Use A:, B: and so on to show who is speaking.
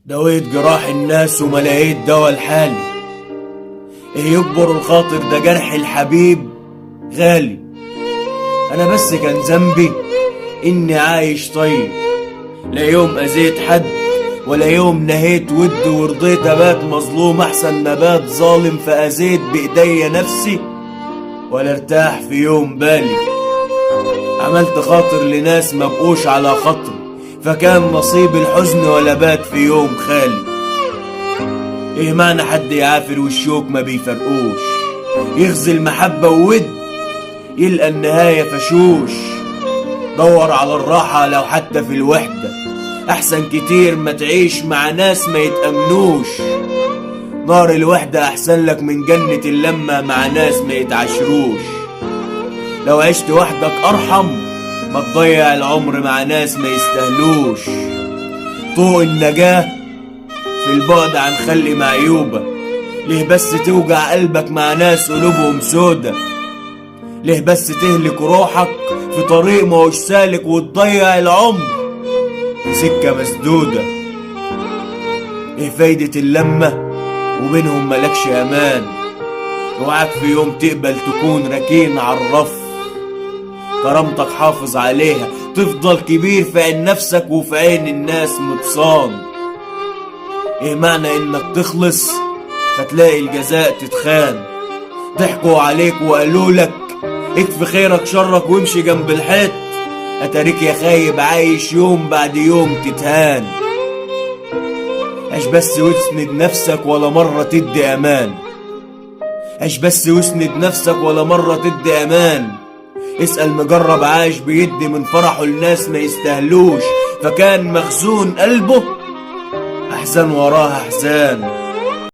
A: دويت جراح الناس وما لقيت دوا لحالي. ايه يكبر الخاطر ده جرح الحبيب غالي. انا بس كان ذنبي اني عايش طيب، لا يوم اذيت حد ولا يوم نهيت ود ورضيت ابات مظلوم احسن ما بات ظالم، فاذيت بايديا نفسي ولا ارتاح في يوم بالي. عملت خاطر لناس ما بقوش على خاطري، فكان نصيب الحزن ولا بات في يوم خالي. ايه معنى حد يعافر والشوك ما بيفرقوش، يغزي المحبة وود يلقى النهاية فشوش. دور على الراحة لو حتى في الوحدة، احسن كتير ما تعيش مع ناس ما يتأمنوش. نار الوحدة احسن لك من جنة اللمة مع ناس ما يتعشروش. لو عشت وحدك ارحم ما تضيع العمر مع ناس ما يستاهلوش. طوق النجاة في البعد عن خلق معيوبة، ليه بس توجع قلبك مع ناس قلوبهم سودة؟ ليه بس تهلك روحك في طريق ماهوش سالك وتضيع العمر في سكة مسدودة؟ ايه فايدة اللمة وبينهم ملكش امان؟ اوعاك في يوم تقبل تكون ركين عالرف، كرامتك حافظ عليها تفضل كبير في عين نفسك وفي عين الناس متصان. ايه معنى انك تخلص فتلاقي الجزاء تتخان؟ ضحكوا عليك وقالوا لك اكفي خيرك شرك وامشي جنب الحيط، اتاريك يا خايب عايش يوم بعد يوم تتهان. عيش بس واسند نفسك ولا مرة تدي امان، عيش بس واسند نفسك ولا مرة تدي امان. اسأل مجرب عايش بيدي من فرحه الناس ما يستاهلوش، فكان مخزون قلبه احزان وراها احزان.